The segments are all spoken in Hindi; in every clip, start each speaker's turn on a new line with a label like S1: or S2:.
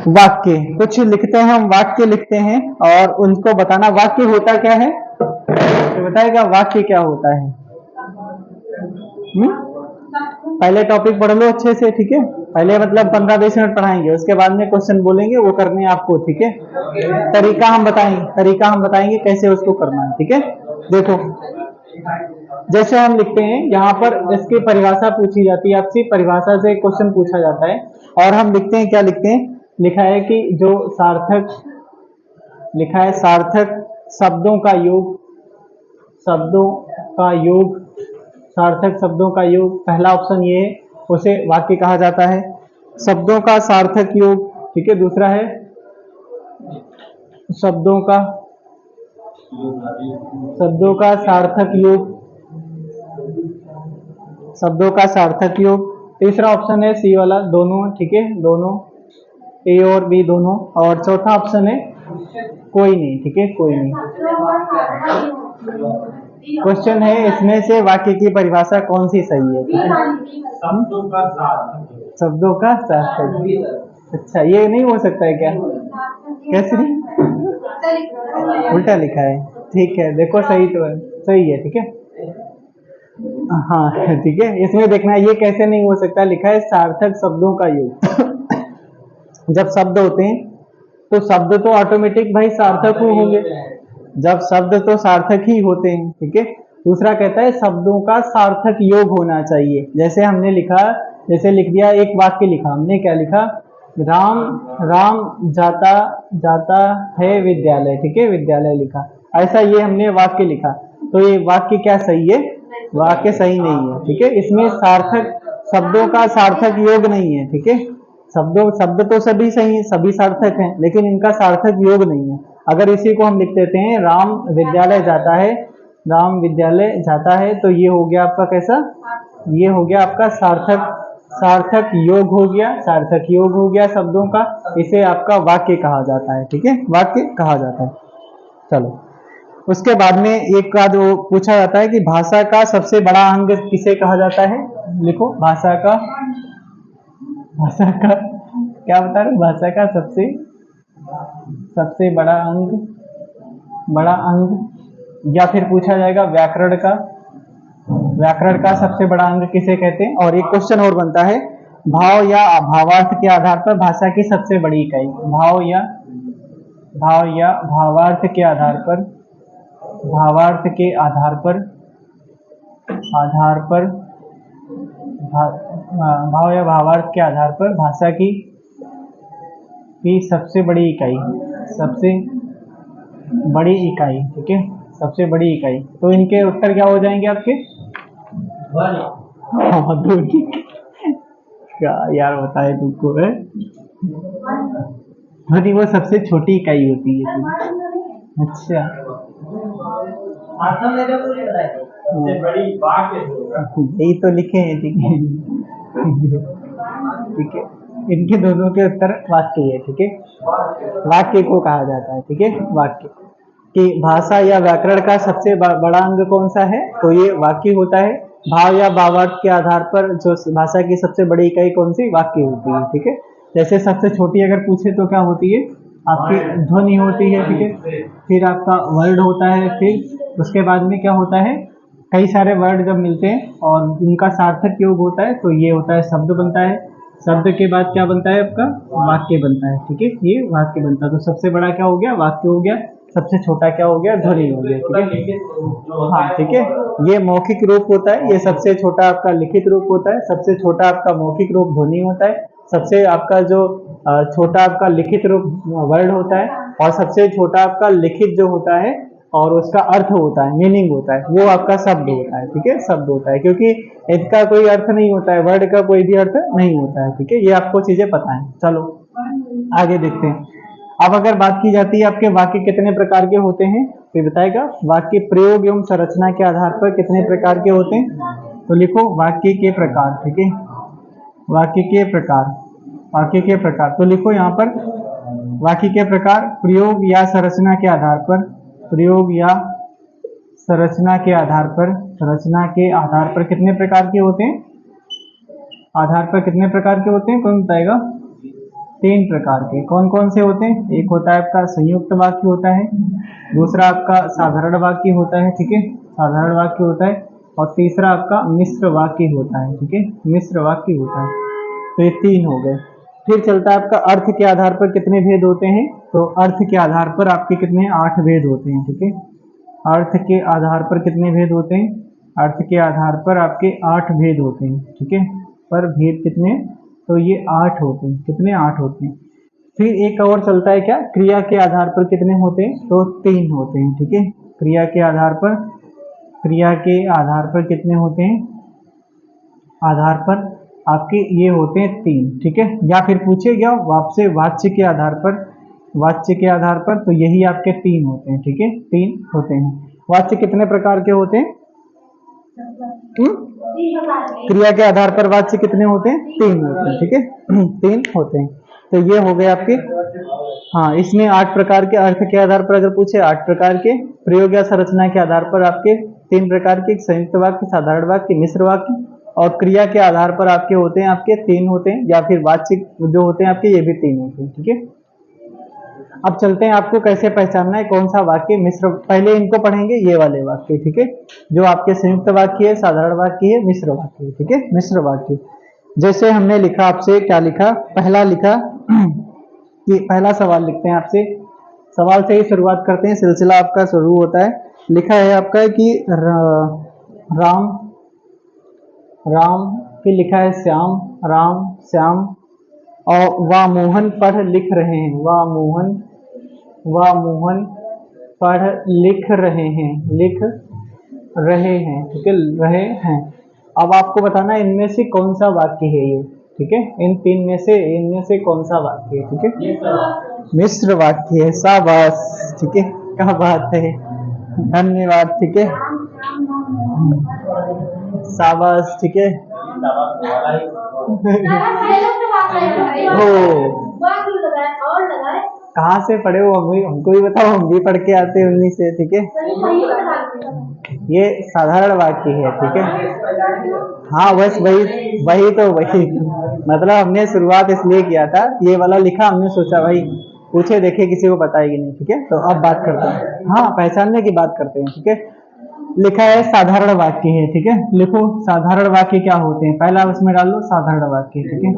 S1: वाक्य कुछ लिखते हैं, हम वाक्य लिखते हैं और उनको बताना वाक्य होता क्या है, तो बताएगा वाक्य क्या होता है। पहले टॉपिक पढ़ लो अच्छे से, ठीक है। पहले मतलब 15-20 मिनट पढ़ाएंगे, उसके बाद में क्वेश्चन बोलेंगे, वो करने हैं आपको, ठीक है। तरीका हम बताएंगे कैसे उसको करना है, ठीक है। देखो जैसे हम लिखते हैं यहाँ पर, इसकी परिभाषा पूछी जाती है आपसे, परिभाषा से क्वेश्चन पूछा जाता है और हम लिखते हैं, क्या लिखते हैं, लिखा है कि जो सार्थक, लिखा है सार्थक शब्दों का योग, शब्दों का योग, सार्थक शब्दों का योग, पहला ऑप्शन ये है, उसे वाक्य कहा जाता है। शब्दों का सार्थक योग, ठीक है। दूसरा है शब्दों का सार्थक योग, शब्दों का सार्थक योग। तीसरा ऑप्शन है सी वाला, दोनों, ठीक है, दोनों, ए और बी दोनों। और चौथा ऑप्शन है कोई नहीं, ठीक है, कोई नहीं। क्वेश्चन है इसमें से वाक्य की परिभाषा कौन सी सही है, ठीक है। शब्दों का सार्थक, अच्छा ये नहीं हो सकता है क्या, कैसे उल्टा लिखा है, ठीक है, देखो सही तो है, सही है, ठीक है। हाँ ठीक है, इसमें देखना ये कैसे नहीं हो सकता, लिखा है सार्थक शब्दों का योग। जब शब्द होते हैं तो शब्द तो ऑटोमेटिक भाई सार्थक होंगे, जब शब्द तो सार्थक ही होते हैं, ठीक है। दूसरा कहता है शब्दों का सार्थक योग होना चाहिए। जैसे हमने लिखा, जैसे लिख दिया, एक वाक्य लिखा हमने, क्या लिखा, राम जाता जाता है विद्यालय, ठीक है, विद्यालय लिखा, ऐसा ये हमने वाक्य लिखा, तो ये वाक्य क्या सही है, वाक्य सही नहीं है, ठीक है। इसमें सार्थक, शब्दों का सार्थक योग नहीं है, ठीक है। शब्द तो सभी सही है, सभी सार्थक हैं, लेकिन इनका सार्थक योग नहीं है। अगर इसी को हम लिख देते हैं राम विद्यालय जाता है, राम विद्यालय जाता है, तो ये हो गया आपका कैसा, ये हो गया आपका सार्थक योग हो गया, सार्थक योग हो गया शब्दों का, इसे आपका वाक्य कहा जाता है, ठीक है, वाक्य कहा जाता है। चलो उसके बाद में एक बाद वो पूछा जाता है कि भाषा का सबसे बड़ा अंग किसे कहा जाता है। लिखो भाषा का क्या बता रहे, भाषा का सबसे बड़ा अंग, या फिर पूछा जाएगा व्याकरण का सबसे बड़ा अंग किसे कहते हैं। और एक क्वेश्चन और बनता है, भाव या भावार्थ के आधार पर भाषा की सबसे बड़ी इकाई, भाव या भावार्थ के आधार पर, भाव या भावार्थ के आधार पर भाषा की सबसे बड़ी इकाई, ठीक है, सबसे बड़ी इकाई। तो इनके उत्तर क्या हो जाएंगे आपके, क्या यार बताए तुमको है, ध्वनि वो सबसे छोटी इकाई होती है, अच्छा यही तो लिखे हैं, ठीक है, ठीक है। इनके दोनों के उत्तर वाक्य है, ठीक है, वाक्य को कहा जाता है, ठीक है, वाक्य कि भाषा या व्याकरण का सबसे बड़ा अंग कौन सा है, तो ये वाक्य होता है। भाव या भावार्थ के आधार पर जो भाषा की सबसे बड़ी इकाई कौन सी, वाक्य होती है, ठीक है। जैसे सबसे छोटी अगर पूछे तो क्या होती है, आपकी ध्वनि होती है, ठीक है, फिर आपका वर्ड होता है, फिर उसके बाद में क्या होता है, कई सारे वर्ड जब मिलते हैं और उनका सार्थक योग होता है, तो ये होता है शब्द बनता है, शब्द के बाद क्या बनता है आपका, वाक्य बनता है, ठीक है, ये वाक्य बनता है। तो सबसे बड़ा क्या हो गया, वाक्य हो गया, सबसे छोटा क्या हो गया, ध्वनि हो गया, ठीक है। हाँ ठीक है, ये मौखिक रूप होता है, ये सबसे छोटा आपका लिखित रूप होता है, सबसे छोटा आपका मौखिक रूप ध्वनि होता है, सबसे आपका जो छोटा आपका लिखित रूप वर्ड होता है, और सबसे छोटा आपका लिखित जो होता है और उसका अर्थ होता है, मीनिंग होता है, वो आपका शब्द होता है, ठीक है, शब्द होता है, क्योंकि इसका कोई अर्थ नहीं होता है, वर्ड का कोई भी अर्थ नहीं होता है, ठीक है, ये आपको चीजें पता है। चलो आगे देखते हैं। अब अगर बात की जाती है आपके वाक्य कितने प्रकार के होते हैं, तो बताएगा वाक्य प्रयोग एवं संरचना के आधार पर कितने प्रकार के होते हैं, तो लिखो वाक्य के प्रकार, ठीक है, वाक्य के प्रकार, तो लिखो यहाँ पर वाक्य के प्रकार, प्रयोग या संरचना के आधार पर, संरचना के आधार पर कितने प्रकार के होते हैं, आधार पर कितने प्रकार के होते हैं, कौन बताएगा, तीन प्रकार के कौन कौन से होते हैं? एक होता है आपका संयुक्त वाक्य होता है, दूसरा आपका साधारण वाक्य होता है, ठीक है, साधारण वाक्य होता है, और तीसरा आपका मिश्र वाक्य होता है, ठीक है, मिश्र वाक्य होता है। तो ये तीन हो गए। फिर चलता है आपका अर्थ के आधार पर कितने भेद होते हैं? तो अर्थ के आधार पर आपके कितने 8 भेद होते हैं, ठीक है, अर्थ के आधार पर कितने भेद होते हैं? अर्थ के आधार पर आपके 8 भेद होते हैं, ठीक है, पर भेद कितने? तो ये 8 होते हैं, कितने? 8 होते हैं। फिर एक और चलता है क्या, क्रिया के आधार पर कितने होते हैं? तो 3 होते हैं, ठीक है, क्रिया के आधार पर, क्रिया के आधार पर कितने होते हैं? आधार पर आपके ये होते हैं 3, ठीक है। या फिर पूछे गया आपसे वाच्य के आधार पर, वाच्य के आधार पर, तो यही आपके 3 होते हैं, ठीक है, 3 होते हैं। वाच्य कितने प्रकार के होते हैं? क्रिया के आधार पर वाच्य कितने होते हैं? 3 होते हैं, ठीक है, 3 होते हैं। तो ये हो गए आपके, हाँ, इसमें 8 प्रकार के अर्थ के आधार पर अगर पूछे 8 प्रकार के, प्रयोग या संरचना के आधार पर आपके 3 प्रकार के, संयुक्त वाक्य, साधारण वाक्य, मिश्र वाक्य, और क्रिया के आधार पर आपके होते हैं, आपके 3 होते हैं, या फिर वाच्य जो होते हैं आपके ये भी 3 होते हैं, ठीक है। अब चलते हैं आपको कैसे पहचानना है कौन सा वाक्य मिश्र, पहले इनको पढ़ेंगे ये वाले वाक्य, ठीक है, जो आपके संयुक्त वाक्य है, साधारण वाक्य है, मिश्र वाक्य है, ठीक है, मिश्र वाक्य। जैसे हमने लिखा आपसे, क्या लिखा? पहला लिखा कि पहला सवाल लिखते हैं आपसे, सवाल से ही शुरुआत करते हैं, सिलसिला आपका शुरू होता है। लिखा है आपका कि राम, राम, फिर लिखा है श्याम, राम श्याम, और वह मोहन पढ़ लिख रहे हैं, वह मोहन, वह मोहन पढ़ लिख रहे हैं, लिख रहे हैं, ठीक है, रहे हैं। अब आपको बताना है इनमें से कौन सा वाक्य है ये, ठीक है, इन 3 में से, इनमें से कौन सा वाक्य है, ठीक है, मिश्र वाक्य है, शाबाश, ठीक है, क्या बात है, धन्यवाद, ठीक है, शाबाश, ठीक है। ओ, कहाँ से पढ़े हो? हमको भी बताओ, हम भी पढ़ के आते हैं उन्हीं से, ठीक है। ये साधारण वाक्य है, ठीक है, हाँ, बस वही वही तो वही मतलब हमने शुरुआत इसलिए किया था, ये वाला लिखा, हमने सोचा भाई पूछे देखे किसी को बताएगी नहीं, ठीक है। तो अब बात करते हैं, हाँ, पहचानने की बात करते हैं, ठीक है। लिखा है साधारण वाक्य है, ठीक है, लिखो साधारण वाक्य क्या होते हैं, पहला उसमें डाल लो साधारण वाक्य, ठीक है,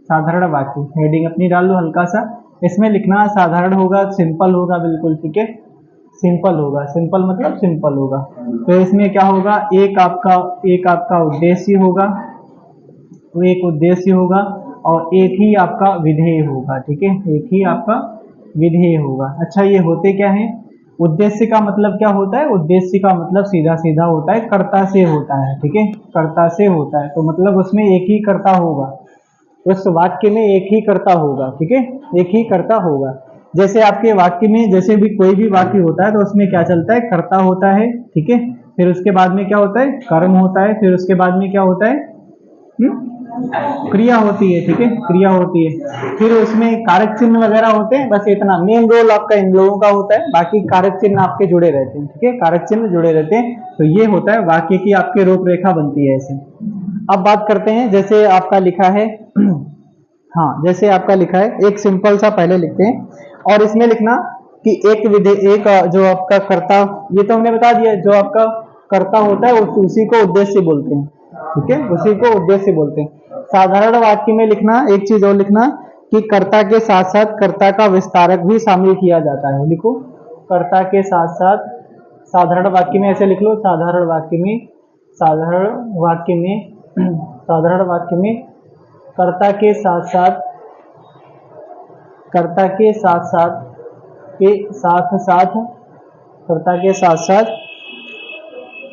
S1: साधारण वाक्य, हेडिंग अपनी डाल लो हल्का सा, इसमें लिखना साधारण होगा, सिंपल होगा, बिल्कुल, ठीक है, सिंपल होगा, सिंपल मतलब सिंपल होगा। तो इसमें क्या होगा, एक आपका उद्देश्य होगा, तो एक उद्देश्य होगा, और एक ही आपका विधेय होगा, ठीक है, एक ही आपका विधेय होगा। अच्छा, ये होते क्या है? उद्देश्य का मतलब क्या होता है? उद्देश्य का मतलब सीधा सीधा होता है, कर्ता से होता है, ठीक है, कर्ता से होता है, तो मतलब उसमें एक ही कर्ता होगा, उस वाक्य में एक ही कर्ता होगा, ठीक है, एक ही कर्ता होगा। जैसे आपके वाक्य में, जैसे भी कोई भी वाक्य होता है तो उसमें क्या चलता है? कर्ता होता है, ठीक है, फिर उसके बाद में क्या होता है? कर्म होता है, फिर उसके बाद में क्या होता है? क्रिया होती है, ठीक है, क्रिया होती है, फिर उसमें कारक चिन्ह वगैरह होते हैं, बस इतना मेन रोल आपका इन लोगों का होता है, बाकी कारक चिन्ह आपके जुड़े रहते हैं, ठीक है, कारक चिन्ह जुड़े रहते हैं। तो ये होता है वाक्य की आपकी रूपरेखा बनती है ऐसे। अब बात करते हैं, जैसे आपका लिखा है हाँ, जैसे आपका लिखा है, एक सिंपल सा पहले लिखते हैं, और इसमें लिखना कि एक जो आपका कर्ता, ये तो हमने बता दिया, जो आपका कर्ता होता है उसी को उद्देश्य बोलते हैं, ठीक है, उसी को उद्देश्य बोलते हैं। साधारण वाक्य में लिखना एक चीज और लिखना कि कर्ता के साथ साथ कर्ता का विस्तारक भी शामिल किया जाता है, लिखो कर्ता के साथ साथ, साधारण वाक्य में ऐसे लिख लो, साधारण वाक्य में, साधारण वाक्य में साधारण वाक्य में कर्ता के साथ साथ, कर्ता के साथ साथ, के साथ साथ, कर्ता के साथ साथ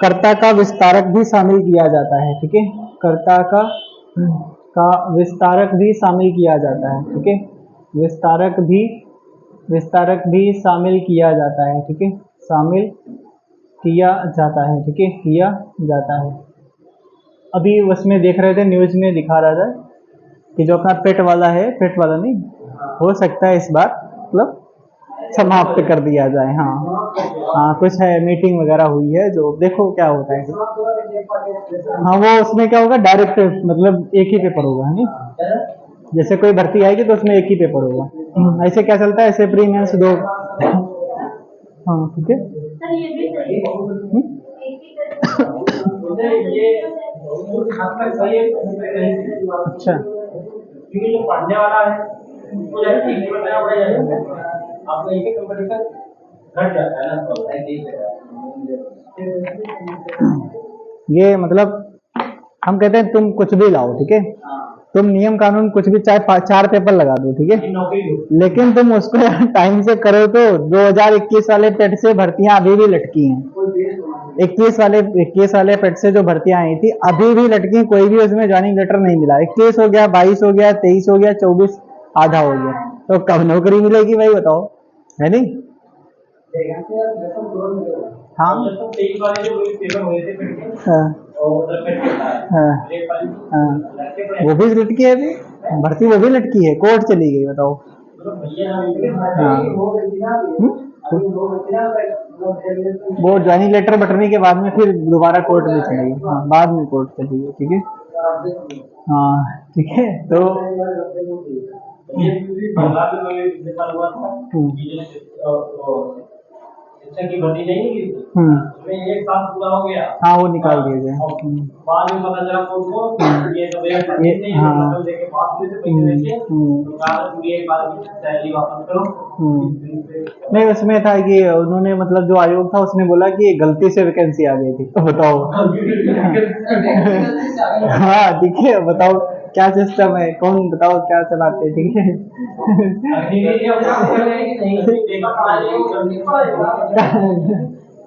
S1: कर्ता का विस्तारक भी शामिल किया जाता है, ठीक है, कर्ता का विस्तारक भी शामिल किया जाता है, ठीक है, विस्तारक भी शामिल किया जाता है, ठीक है, शामिल किया जाता है, ठीक है, किया जाता है। अभी उसमें देख रहे थे, न्यूज में दिखा रहा था कि जो अपना पेट वाला है, पेट वाला नहीं, हो सकता है इस बार मतलब समाप्त कर दिया जाए, हाँ हाँ, कुछ है, मीटिंग वगैरह हुई है, जो देखो क्या होता है। हाँ, वो उसमें क्या होगा, डायरेक्ट मतलब एक ही पेपर होगा, है नहीं, जैसे कोई भर्ती आएगी तो उसमें एक ही पेपर होगा। ऐसे क्या चलता है, ऐसे प्री मेंस दो। हाँ ठीक है। अच्छा
S2: क्योंकि जो पढ़ने वाला है उसको जो है ठीक से बताना पड़ेगा। आपका एक ही कंपटीशन घट जाता है ना, तो
S1: ये मतलब हम कहते हैं तुम कुछ भी लाओ, ठीक है, तुम नियम कानून कुछ भी, चाहे 4 पेपर लगा दो, ठीक है, लेकिन तुम उसको टाइम से करो तो 2021 वाले पेट से भर्तियां अभी भी लटकी हैं। 21 वाले पेट से जो भर्तियां आई थी अभी भी लटकी, कोई भी उसमें ज्वाइनिंग लेटर नहीं मिला। 21 हो गया, 22 हो गया, 23 हो गया, 24 आधा हो गया, तो कब नौकरी मिलेगी भाई बताओ, है नहीं? हाँ हाँ हाँ हाँ, वो भी लटकी है अभी, भर्ती वो भी लटकी है, कोर्ट चली गई, बताओ। हाँ वो ज्वाइनिंग लेटर बटने के बाद में फिर दोबारा कोर्ट में चली गई, हाँ बाद में कोर्ट चली गई, ठीक है। हाँ ठीक है, तो
S2: शिक्षक की भर्ती नहीं निकली थी,
S1: हम्म
S2: उसमें 1 साल पूरा हो गया।
S1: हाँ वो निकाल दिए गए।
S2: बाद में पता चला उनको ये तो मेरा
S1: ये
S2: नहीं,
S1: हाँ
S2: मतलब देके पास हुए थे पैसे लेके, तो कहा पूरी 1 बार की सैलरी वापस करो।
S1: नहीं उसमें था कि उन्होंने मतलब जो आयोग था उसने बोला कि गलती से वैकेंसी आ गई थी, तो बताओ। हाँ ठीक है, बताओ क्या सिस्टम है, कौन बताओ क्या चलाते हैं, ठीक है।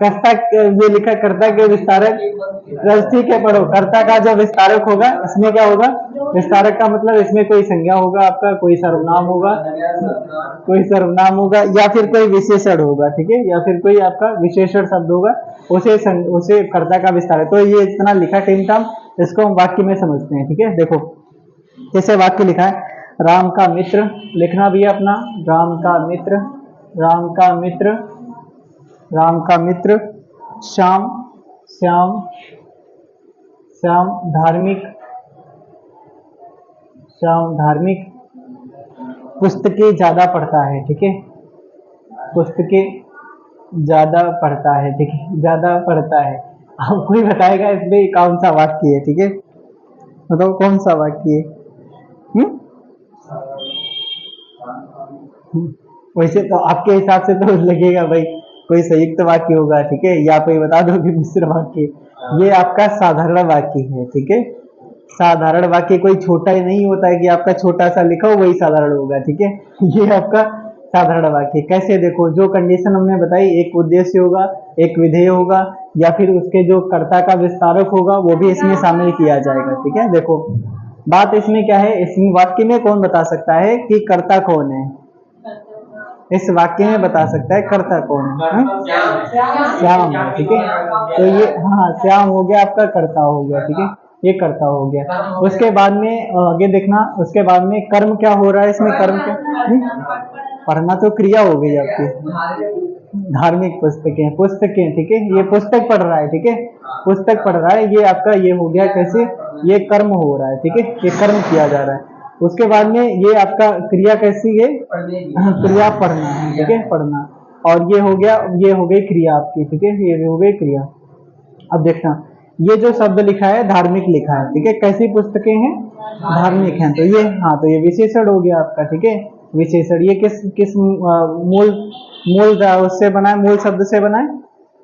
S1: कर्ता ये लिखा, कर्ता के विस्तारक, ठीक है पढ़ो। कर्ता का जो विस्तारक होगा इसमें क्या होगा, विस्तारक का मतलब इसमें कोई संज्ञा होगा आपका, कोई सर्वनाम होगा, या फिर कोई विशेषण होगा, ठीक है, या फिर कोई आपका विशेषण शब्द होगा, उसे कर्ता का विस्तारक। तो ये इतना लिखा टीम टाम, इसको हम वाक्य में समझते हैं, ठीक है। देखो जैसे वाक्य लिखा है, राम का मित्र, लिखना भी है अपना, राम का मित्र, राम का मित्र, राम का मित्र श्याम, श्याम, श्याम धार्मिक, श्याम धार्मिक, पुस्तकें ज्यादा पढ़ता है, ठीक है, पुस्तकें ज्यादा पढ़ता है, ठीक है, ज्यादा पढ़ता है। अब कोई बताएगा इसमें कौन सा वाक्य है, ठीक है, बताओ कौन सा वाक्य है। हम्म? वैसे तो आपके हिसाब से तो लगेगा भाई कोई संयुक्त वाक्य होगा, ठीक है, या कोई बता दो कि मिश्र वाक्य। ये आपका साधारण वाक्य है, ठीक है, साधारण वाक्य, कोई छोटा ही नहीं होता है कि आपका छोटा सा लिखा हो वही साधारण होगा, ठीक है। ये आपका साधारण वाक्य कैसे, देखो जो कंडीशन हमने बताई, एक उद्देश्य होगा, एक विधेय होगा, या फिर उसके जो कर्ता का विस्तारक होगा वो भी इसमें शामिल किया जाएगा, ठीक है। देखो बात इसमें क्या है, इस वाक्य में कौन बता सकता है कि कर्ता कौन है, इस वाक्य में बता सकता है कर्ता कौन है, श्याम है, ठीक है। तो ये हाँ श्याम हो गया आपका कर्ता हो गया, ठीक है, ये कर्ता हो गया। उसके बाद में आगे देखना, उसके बाद में कर्म क्या हो रहा है इसमें, कर्म क्या, पढ़ना तो क्रिया हो गई आपकी, धार्मिक पुस्तकें, पुस्तकें, ठीक है, ये पुस्तक पढ़ रहा है, ठीक है, पुस्तक पढ़ रहा है, ये आपका ये हो गया कैसे, ये कर्म हो रहा है, ठीक है, ये कर्म किया जा रहा है। उसके बाद में ये आपका क्रिया कैसी है, क्रिया पढ़ना है, ठीक है, पढ़ना, और ये हो गया, ये हो गई क्रिया आपकी, ठीक है, ये हो गई क्रिया। अब देखना ये जो शब्द लिखा है धार्मिक लिखा है, ठीक है, कैसी पुस्तकें हैं, धार्मिक हैं, तो ये हाँ, तो ये विशेषण हो गया आपका, ठीक है, विशेषण। ये किस किस मूल मूल उससे बना है, मूल शब्द से बना है,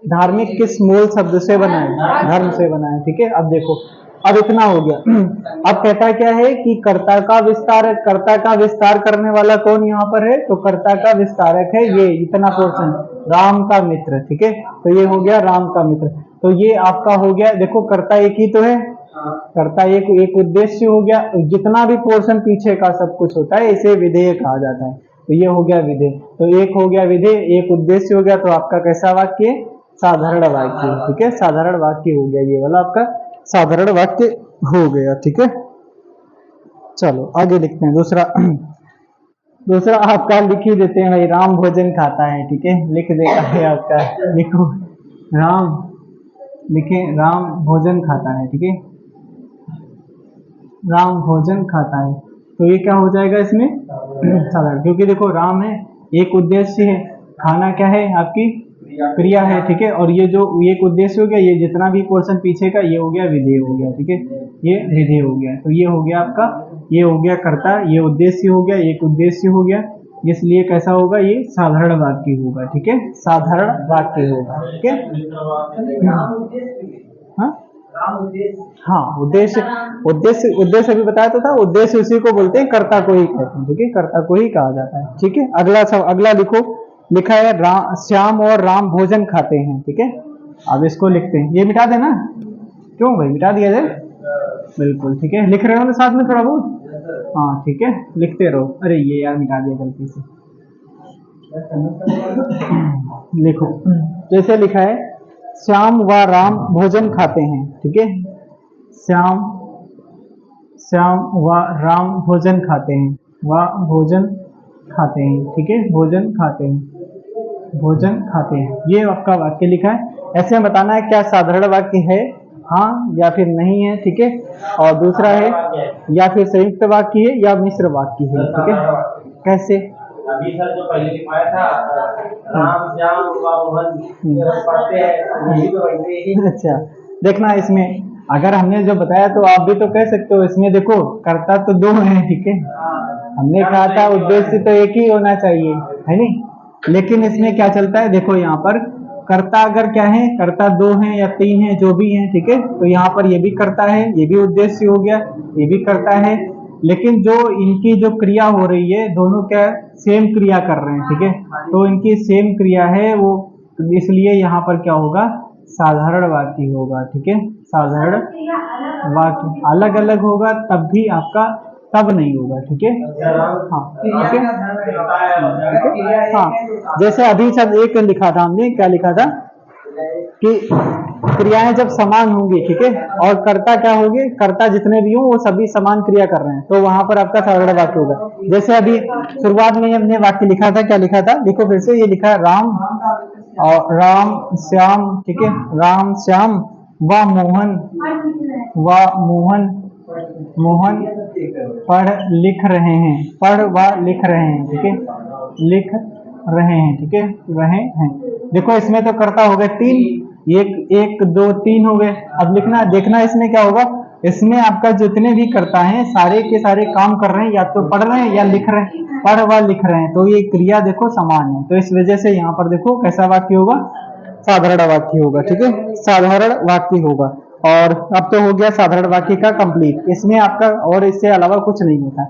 S1: धार्मिक किस मूल शब्द से बना है, धर्म से बना है, ठीक है। अब देखो अब इतना हो गया। अब कहता क्या है कि कर्ता का विस्तार, कर्ता का विस्तार करने वाला कौन यहाँ पर है, तो कर्ता का विस्तारक है ये इतना पोर्शन, राम का मित्र, ठीक है, तो ये हो गया राम का मित्र। तो ये आपका हो गया, देखो कर्ता एक ही तो है, कर्ता एक उद्देश्य हो गया, जितना भी पोर्शन पीछे का सब कुछ होता है इसे विधेय कहा जाता है, तो ये हो गया विधेय। तो एक हो गया विधेय, एक उद्देश्य हो गया, तो आपका कैसा वाक्य, साधारण वाक्य, ठीक है, साधारण वाक्य हो गया, ये वाला आपका साधारण वाक्य हो गया, ठीक है। चलो आगे लिखते हैं दूसरा। दूसरा आपका लिख ही देते हैं भाई, राम भोजन खाता है, ठीक है, लिख देगा है आपका, लिखो राम, लिखे राम भोजन खाता है, ठीक है, राम भोजन खाता है। तो ये क्या हो जाएगा इसमें साधारण, क्योंकि देखो राम है एक उद्देश्य है, खाना क्या है आपकी क्रिया है, ठीक है। और ये जो एक उद्देश्य हो गया, ये जितना भी पोर्शन पीछे का ये हो गया विधेय हो गया, ठीक है, ये विधेय हो गया। तो ये हो गया आपका, ये हो गया कर्ता, ये उद्देश्य हो गया, एक उद्देश्य हो गया, इसलिए कैसा होगा ये साधारण वाक्य होगा, ठीक है, साधारण वाक्य होगा, ठीक है। हाँ हाँ, उद्देश्य उद्देश्य उद्देश्य अभी बताया तो था, उद्देश्य उसी को बोलते हैं, कर्ता को ही कहते हैं, ठीक है, कर्ता को ही कहा जाता है, ठीक है। अगला लिखो, लिखा है श्याम और राम भोजन खाते हैं, ठीक है। अब इसको लिखते हैं, ये मिटा देना, क्यों भाई मिटा दिया जाए, बिल्कुल ठीक है। लिख रहे हो ना साथ में थोड़ा बहुत, हाँ ठीक है, लिखते रहो। अरे ये यार मिटा दिया गलती से, लिखो। जैसे लिखा है श्याम व राम भोजन खाते हैं, ठीक है, श्याम व राम भोजन खाते हैं, व भोजन खाते हैं, ठीक है, भोजन खाते हैं, भोजन खाते हैं, ये आपका वाक्य लिखा है। ऐसे में बताना है क्या साधारण वाक्य है, हाँ या फिर नहीं है, ठीक है। और दूसरा है या फिर संयुक्त वाक्य है या मिश्र वाक्य है, ठीक है। कैसे,
S2: अभी सर जो पहले लिखवाया था राम श्याम व मोहन पढ़ते हैं।
S1: अच्छा, देखना इसमें अगर हमने जो बताया तो आप भी तो कह सकते हो, इसमें देखो कर्ता तो दो हैं, ठीक है, हमने कहा था उद्देश्य तो एक ही होना चाहिए, है नहीं, लेकिन इसमें क्या चलता है, देखो यहाँ पर कर्ता अगर क्या है, कर्ता दो हैं या तीन हैं, जो भी हैं, ठीक है, तो यहाँ पर ये भी कर्ता है, ये भी उद्देश्य हो गया, ये भी कर्ता है, लेकिन जो इनकी जो क्रिया हो रही है दोनों क्या सेम क्रिया कर रहे हैं, ठीक है, तो इनकी सेम क्रिया है वो, इसलिए यहाँ पर क्या होगा साधारण वाक्य होगा, ठीक है, साधारण वाक्य। अलग अलग होगा तब भी आपका तब नहीं होगा, ठीक है, हाँ ठीक है, हाँ। जैसे अभी सब एक लिखा था हमने, क्या लिखा था कि क्रियाएं जब समान होंगी, ठीक है, और कर्ता क्या होंगे, कर्ता जितने भी हों वो सभी समान क्रिया कर रहे हैं, तो वहां पर आपका साधारण वाक्य होगा। जैसे अभी शुरुआत में हमने वाक्य लिखा था, क्या लिखा था, देखो फिर से, ये लिखा है राम और राम श्याम, ठीक है, राम श्याम व मोहन पढ़ लिख रहे हैं, पढ़ व लिख रहे हैं, ठीक है, लिख रहे हैं, ठीक है, रहे हैं। देखो इसमें तो कर्ता हो गए तीन, एक दो तीन हो गए। अब लिखना, देखना इसमें क्या होगा, इसमें आपका जितने भी कर्ता हैं सारे के सारे काम कर रहे हैं, या तो पढ़ रहे हैं या लिख रहे हैं, पढ़ व लिख रहे हैं, तो ये क्रिया देखो समान है, तो इस वजह से यहाँ पर देखो कैसा वाक्य होगा, साधारण वाक्य होगा, ठीक है, साधारण वाक्य होगा। और अब तो हो गया साधारण वाक्य का कंप्लीट, इसमें आपका और इससे अलावा कुछ नहीं होता,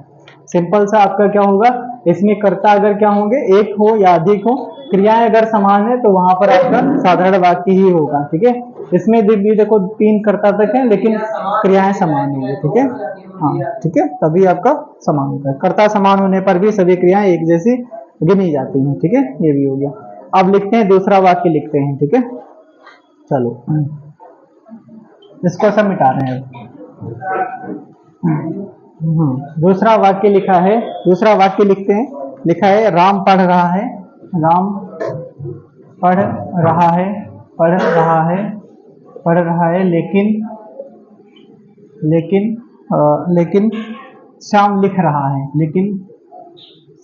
S1: सिंपल सा आपका क्या होगा, इसमें कर्ता अगर क्या होंगे एक हो या अधिक हो, क्रियाएं अगर समान है तो वहां पर आपका साधारण वाक्य ही होगा, ठीक है। इसमें भी देखो तीन कर्ता तक है लेकिन क्रियाएं समान होंगी, ठीक है, हाँ ठीक है, तभी आपका समान होता है। कर्ता समान होने पर भी सभी क्रियाएं एक जैसी गिनी जाती हैं, ठीक है, ये भी हो गया। अब लिखते हैं दूसरा वाक्य लिखते हैं, ठीक है, चलो इसको सब मिटा रहे हैं। दूसरा वाक्य लिखा है, दूसरा वाक्य लिखते हैं, लिखा है राम पढ़ रहा है, राम पढ़ रहा है, पढ़ रहा है, पढ़ रहा है, लेकिन श्याम लिख रहा है, लेकिन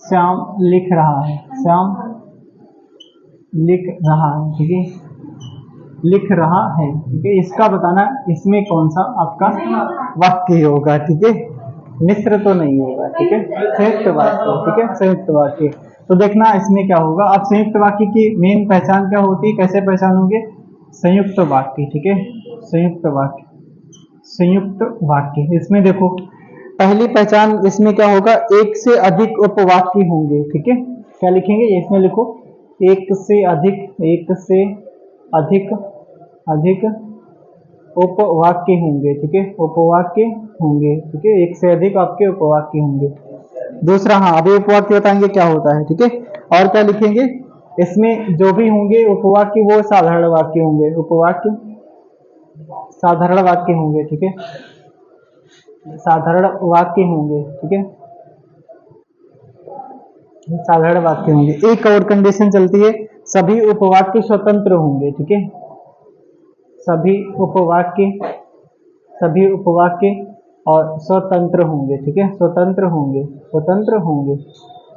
S1: श्याम लिख रहा है, श्याम लिख रहा है, ठीक है, लिख रहा है, ठीक है। इसका बताना इसमें कौन सा आपका वाक्य होगा, ठीक है, मिश्र तो नहीं होगा, ठीक है, संयुक्त वाक्य, ठीक है, संयुक्त वाक्य। तो देखना इसमें क्या होगा। अब संयुक्त वाक्य की मेन पहचान क्या होती है, कैसे पहचानोगे, संयुक्त वाक्य, ठीक है, संयुक्त वाक्य, संयुक्त वाक्य। इसमें देखो पहली पहचान इसमें क्या होगा, एक से अधिक उपवाक्य होंगे, ठीक है, क्या लिखेंगे इसमें, लिखो एक से अधिक, एक से अधिक उपवाक्य होंगे, ठीक है, उपवाक्य होंगे, ठीक है, एक से अधिक आपके उपवाक्य होंगे। दूसरा, हाँ अभी उपवाक्य बताएंगे क्या होता है, ठीक है। और क्या लिखेंगे, इसमें जो भी होंगे उपवाक्य वो साधारण वाक्य होंगे, उपवाक्य साधारण वाक्य होंगे, ठीक है, साधारण वाक्य होंगे, ठीक है, साधारण वाक्य होंगे। एक और कंडीशन चलती है, सभी उपवाक्य स्वतंत्र होंगे, ठीक है, सभी उपवाक्य और स्वतंत्र होंगे, ठीक है, स्वतंत्र होंगे, स्वतंत्र होंगे।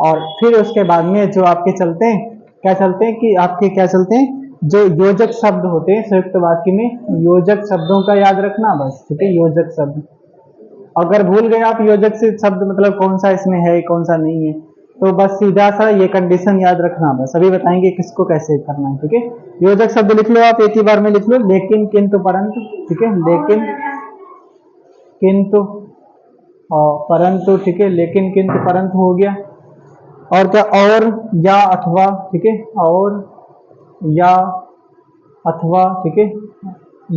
S1: और फिर उसके बाद में जो आपके चलते हैं, क्या चलते हैं कि आपके क्या चलते हैं, जो योजक शब्द होते हैं संयुक्त वाक्य में, योजक शब्दों का याद रखना बस, ठीक है, योजक शब्द। अगर भूल गए आप योजक से शब्द मतलब कौन सा इसमें है कौन सा नहीं है, तो बस सीधा सा ये कंडीशन याद रखना बस। अभी बताएंगे किसको कैसे करना है, ठीक है। योजक शब्द लिख लो आप, एक ही बार में लिख लो, लेकिन, किंतु, परंतु, ठीक है, लेकिन, किंतु और परंतु, ठीक है, लेकिन, किंतु, परंतु हो गया। और क्या, और, या, अथवा, ठीक है, और, या, अथवा, ठीक है,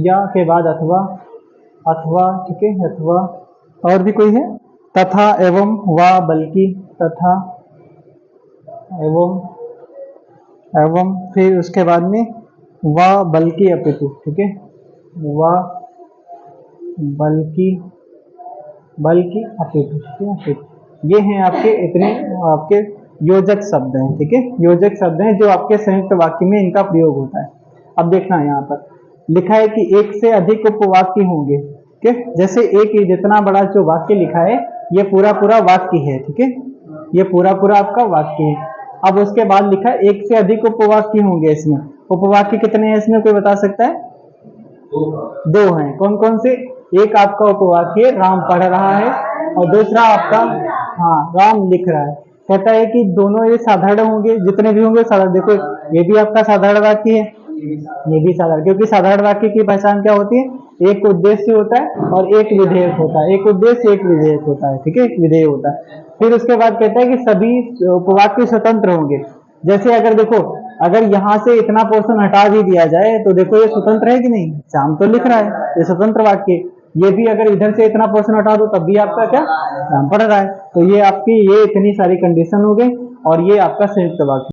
S1: या के बाद अथवा, अथवा, ठीक है, अथवा। और भी कोई है, तथा, एवं, वा, बल्कि, तथा, एवं, एवं, फिर उसके बाद में वा, बल्कि, अपितु, ठीक है, वा, बल्कि, बल्कि, अपितु, ठीक है, अपितु। ये हैं आपके इतने आपके योजक शब्द हैं, ठीक है, योजक शब्द हैं जो आपके संयुक्त वाक्य में इनका प्रयोग होता है। अब देखना यहाँ पर लिखा है कि एक से अधिक उपवाक्य होंगे, ठीक है, जैसे एक ही जितना बड़ा जो वाक्य लिखा है ये पूरा पूरा वाक्य है, ठीक है, ये पूरा पूरा आपका वाक्य है। अब उसके बाद लिखा है एक से अधिक उपवाक्य होंगे, इसमें उपवाक्य कितने हैं इसमें कोई बता सकता है? दो हैं। कौन कौन से? एक आपका उपवाक्य राम पढ़ रहा है और दूसरा आपका हाँ राम लिख रहा है। कहता है कि दोनों ये साधारण होंगे, जितने भी होंगे साधारण। देखो ये भी आपका साधारण वाक्य है, ये भी साधारण, क्योंकि साधारण वाक्य की पहचान क्या होती है? एक उद्देश्य होता है और एक विधेयक होता है, एक उद्देश्य एक विधेयक होता है, ठीक है, एक विधेय होता है। फिर उसके बाद कहता है कि सभी उपवाक्य स्वतंत्र होंगे। जैसे अगर देखो, अगर यहाँ से इतना पोर्शन हटा भी दिया जाए तो देखो ये स्वतंत्र है कि नहीं? श्याम तो लिख रहा है, ये स्वतंत्र वाक्य। ये भी अगर इधर से इतना पोर्शन हटा दो तब भी आपका क्या? श्याम पढ़ रहा है। तो ये आपकी ये इतनी सारी कंडीशन हो गई और ये आपका संयुक्त वाक्य।